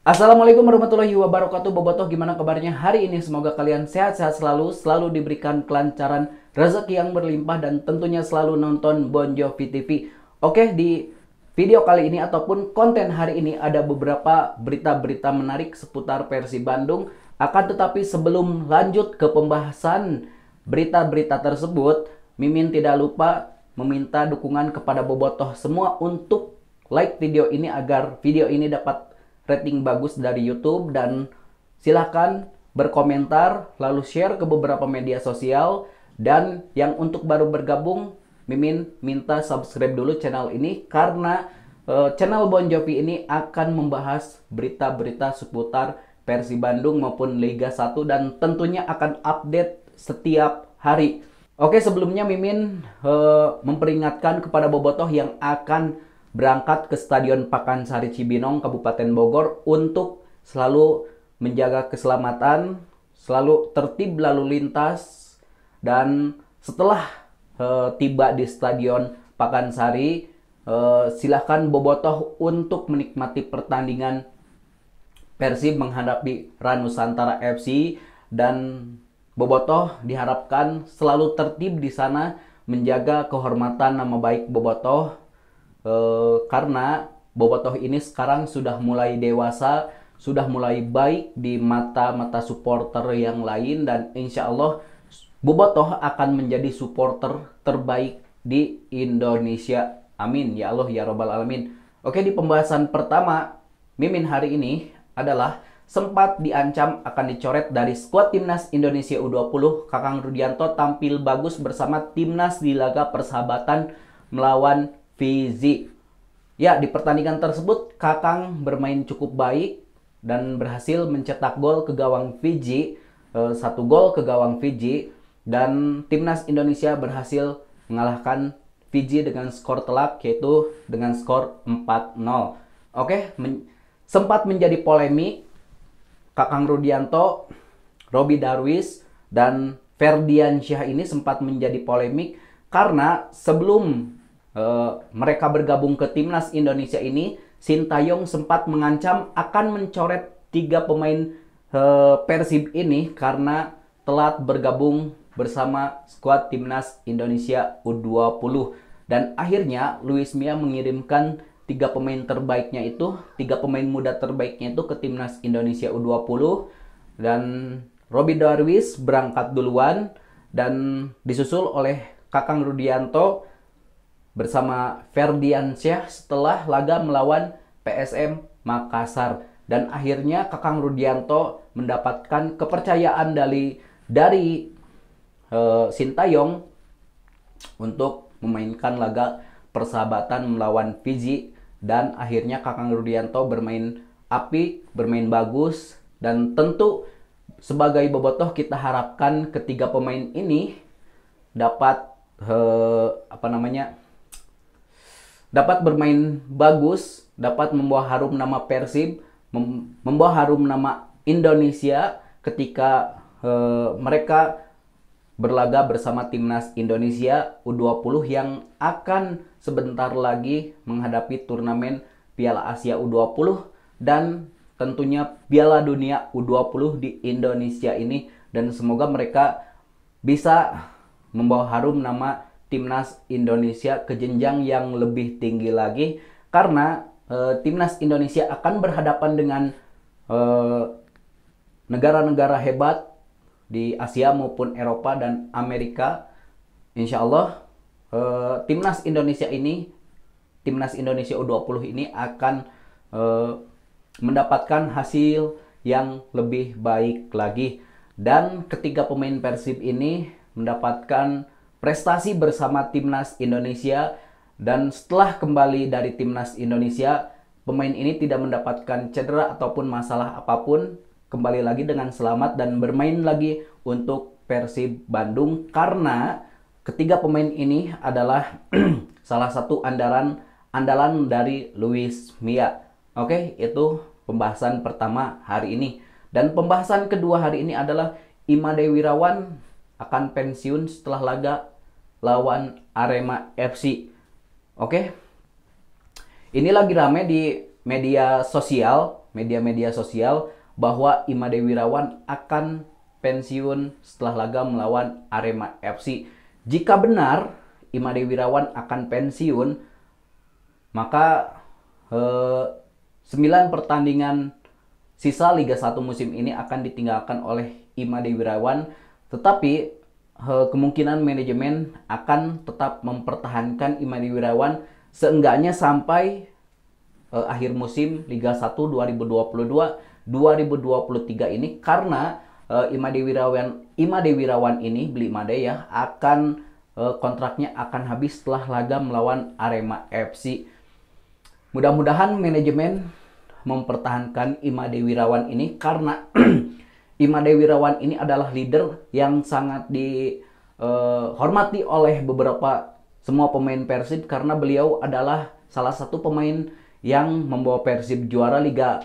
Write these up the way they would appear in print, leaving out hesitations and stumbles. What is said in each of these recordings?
Assalamualaikum warahmatullahi wabarakatuh. Bobotoh, gimana kabarnya hari ini? Semoga kalian sehat-sehat selalu, selalu diberikan kelancaran, rezeki yang berlimpah, dan tentunya selalu nonton Bon Jovi TV. Oke, di video kali ini ataupun konten hari ini ada beberapa berita-berita menarik seputar Persib Bandung. Akan tetapi sebelum lanjut ke pembahasan berita-berita tersebut, Mimin tidak lupa meminta dukungan kepada Bobotoh semua untuk like video ini agar video ini dapat rating bagus dari YouTube, dan silahkan berkomentar lalu share ke beberapa media sosial. Dan yang untuk baru bergabung, Mimin minta subscribe dulu channel ini karena channel Bon Jovi ini akan membahas berita-berita seputar Persib Bandung maupun Liga 1 dan tentunya akan update setiap hari. Oke, sebelumnya Mimin memperingatkan kepada Bobotoh yang akan berangkat ke Stadion Pakansari Cibinong, Kabupaten Bogor untuk selalu menjaga keselamatan, selalu tertib lalu lintas, dan setelah tiba di Stadion Pakansari, silahkan Bobotoh untuk menikmati pertandingan Persib menghadapi Ranusantara FC, dan Bobotoh diharapkan selalu tertib di sana, menjaga kehormatan nama baik Bobotoh. Karena Bobotoh ini sekarang sudah mulai dewasa, sudah mulai baik di mata-mata supporter yang lain, dan insya Allah Bobotoh akan menjadi supporter terbaik di Indonesia. Amin ya Allah ya Robbal Alamin. Oke, di pembahasan pertama Mimin hari ini adalah sempat diancam akan dicoret dari skuad Timnas Indonesia U20. Kakang Rudianto tampil bagus bersama Timnas di laga persahabatan melawan Fiji. Ya, di pertandingan tersebut Kakang bermain cukup baik dan berhasil mencetak gol ke gawang Fiji, 1 gol ke gawang Fiji, dan Timnas Indonesia berhasil mengalahkan Fiji dengan skor telak, yaitu dengan skor 4-0. Oke, sempat menjadi polemik. Kakang Rudianto, Robby Darwish, dan Ferdiansyah ini sempat menjadi polemik karena sebelum mereka bergabung ke Timnas Indonesia ini, Sintayong sempat mengancam akan mencoret 3 pemain Persib ini karena telat bergabung bersama skuad Timnas Indonesia U20. Dan akhirnya Luis Mia mengirimkan 3 pemain terbaiknya itu, 3 pemain muda terbaiknya itu ke Timnas Indonesia U20, dan Robby Darwish berangkat duluan dan disusul oleh Kakang Rudianto bersama Ferdiansyah setelah laga melawan PSM Makassar. Dan akhirnya Kakang Rudianto mendapatkan kepercayaan dari Sintayong untuk memainkan laga persahabatan melawan Fiji, dan akhirnya Kakang Rudianto bermain apik, bermain bagus, dan tentu sebagai Bobotoh kita harapkan ketiga pemain ini dapat dapat bermain bagus, dapat membawa harum nama Persib, membawa harum nama Indonesia ketika mereka berlaga bersama Timnas Indonesia U20 yang akan sebentar lagi menghadapi turnamen Piala Asia U20 dan tentunya Piala Dunia U20 di Indonesia ini. Dan semoga mereka bisa membawa harum nama Timnas Indonesia ke jenjang yang lebih tinggi lagi, karena Timnas Indonesia akan berhadapan dengan negara-negara hebat di Asia maupun Eropa dan Amerika. Insya Allah Timnas Indonesia U20 ini akan mendapatkan hasil yang lebih baik lagi. Dan ketiga pemain Persib ini mendapatkan prestasi bersama Timnas Indonesia, dan setelah kembali dari Timnas Indonesia, pemain ini tidak mendapatkan cedera ataupun masalah apapun, kembali lagi dengan selamat dan bermain lagi untuk Persib Bandung, karena ketiga pemain ini adalah salah satu andalan dari Luis Mia. Oke, itu pembahasan pertama hari ini. Dan pembahasan kedua hari ini adalah Imade Wirawan akan pensiun setelah laga lawan Arema FC. Oke. Ini lagi rame di media sosial bahwa Imade Wirawan akan pensiun setelah laga melawan Arema FC. Jika benar Imade Wirawan akan pensiun, maka 9 pertandingan sisa Liga 1 musim ini akan ditinggalkan oleh Imade Wirawan, tetapi kemungkinan manajemen akan tetap mempertahankan Imade Wirawan seenggaknya sampai akhir musim Liga 1 2022-2023 ini, karena Imade Wirawan ini, Bli Imade ya, akan kontraknya akan habis setelah laga melawan Arema FC. Mudah-mudahan manajemen mempertahankan Imade Wirawan ini, karena Imade Wirawan ini adalah leader yang sangat dihormati oleh semua pemain Persib, karena beliau adalah salah satu pemain yang membawa Persib juara Liga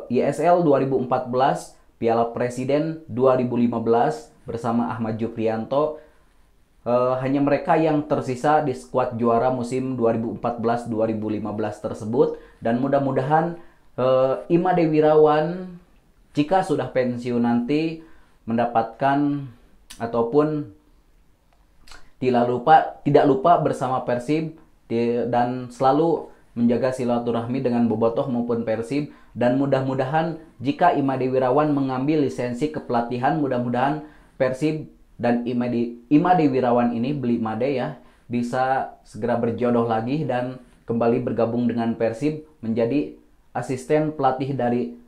ISL 2014, Piala Presiden 2015 bersama Ahmad Jufrianto. Hanya mereka yang tersisa di skuad juara musim 2014-2015 tersebut, dan mudah-mudahan Imade Wirawan jika sudah pensiun nanti mendapatkan ataupun tidak lupa bersama Persib dan selalu menjaga silaturahmi dengan bobotoh maupun Persib. Dan mudah-mudahan jika Imade Wirawan mengambil lisensi kepelatihan, mudah-mudahan Persib dan Imade Wirawan ini, Bli Imade ya, bisa segera berjodoh lagi dan kembali bergabung dengan Persib menjadi asisten pelatih dari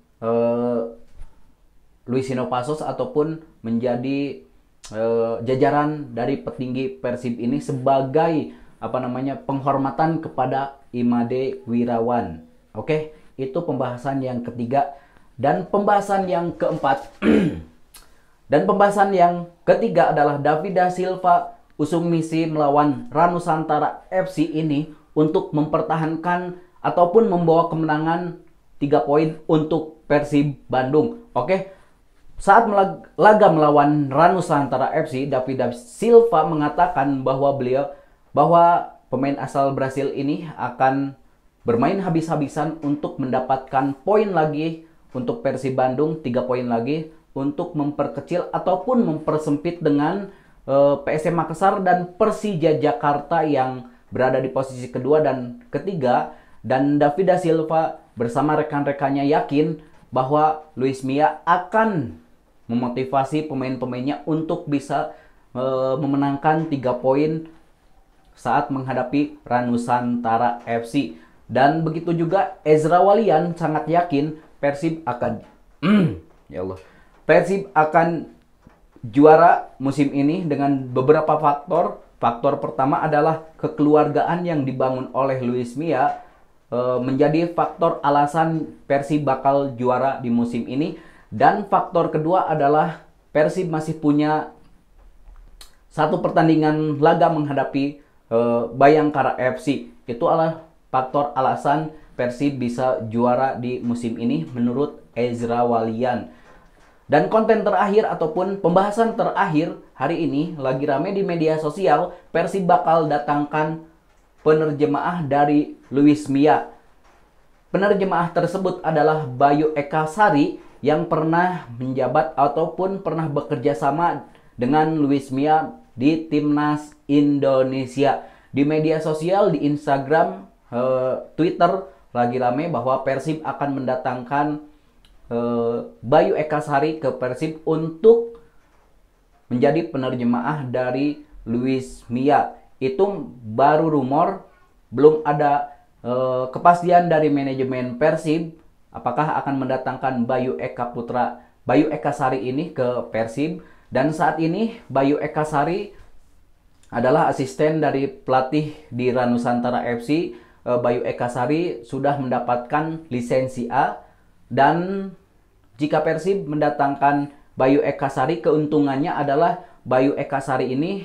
Luisino Pasos, ataupun menjadi jajaran dari petinggi Persib ini sebagai penghormatan kepada Imade Wirawan. Oke, itu pembahasan yang ketiga. Dan pembahasan yang keempat dan pembahasan yang ketiga adalah David da Silva usung misi melawan Ranusantara FC ini untuk mempertahankan ataupun membawa kemenangan 3 poin untuk Persib Bandung. Oke. Saat laga melawan Ranusantara FC, David da Silva mengatakan bahwa pemain asal Brasil ini akan bermain habis-habisan untuk mendapatkan poin lagi untuk Persib Bandung, 3 poin lagi untuk memperkecil ataupun mempersempit dengan PSM Makassar dan Persija Jakarta yang berada di posisi kedua dan ketiga. Dan David da Silva bersama rekan-rekannya yakin bahwa Luis Milla akan memotivasi pemain-pemainnya untuk bisa memenangkan 3 poin saat menghadapi Ranusantara FC. Dan begitu juga Ezra Walian sangat yakin Persib akan Persib akan juara musim ini dengan beberapa faktor. Faktor pertama adalah kekeluargaan yang dibangun oleh Luis Milla menjadi faktor alasan Persib bakal juara di musim ini. Dan faktor kedua adalah Persib masih punya 1 pertandingan laga menghadapi Bayangkara FC. Itu adalah faktor alasan Persib bisa juara di musim ini menurut Ezra Walian. Dan konten terakhir ataupun pembahasan terakhir hari ini lagi rame di media sosial, Persib bakal datangkan penerjemah dari Luis Milla. Penerjemah tersebut adalah Bayu Eka Sari yang pernah menjabat ataupun pernah bekerja sama dengan Luis Milla di Timnas Indonesia. Di media sosial, di Instagram, Twitter lagi rame bahwa Persib akan mendatangkan Bayu Eka Sari ke Persib untuk menjadi penerjemaah dari Luis Milla. Itu baru rumor, belum ada kepastian dari manajemen Persib apakah akan mendatangkan Bayu Eka Sari ini ke Persib. Dan saat ini Bayu Eka Sari adalah asisten dari pelatih di Ranusantara FC. Bayu Eka Sari sudah mendapatkan lisensi A, dan jika Persib mendatangkan Bayu Eka Sari, keuntungannya adalah Bayu Eka Sari ini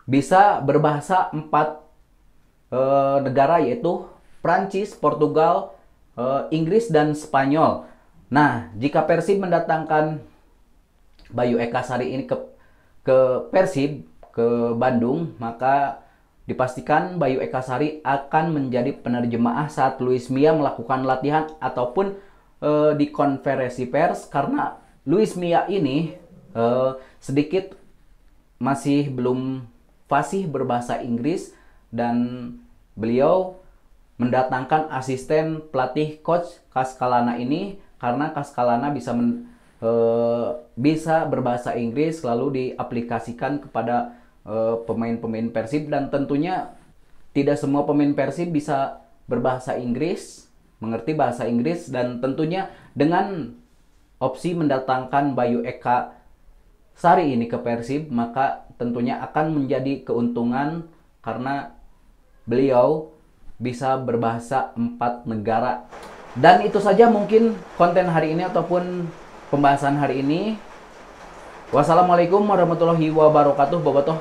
bisa berbahasa 4 negara, yaitu Prancis, Portugal, Inggris, dan Spanyol. Nah, jika Persib mendatangkan Bayu Eka Sari ini ke Persib, ke Bandung, maka dipastikan Bayu Eka Sari akan menjadi penerjemah saat Luis Mia melakukan latihan ataupun di konferensi pers, karena Luis Mia ini sedikit masih belum fasih berbahasa Inggris dan beliau mendatangkan asisten pelatih coach Kaskalana ini karena Kaskalana bisa berbahasa Inggris lalu diaplikasikan kepada pemain-pemain Persib, dan tentunya tidak semua pemain Persib bisa berbahasa Inggris, mengerti bahasa Inggris, dan tentunya dengan opsi mendatangkan Bayu Eka Sari ini ke Persib maka tentunya akan menjadi keuntungan karena beliau bisa berbahasa 4 negara. Dan itu saja mungkin konten hari ini ataupun pembahasan hari ini. Wassalamualaikum warahmatullahi wabarakatuh. Bobotoh.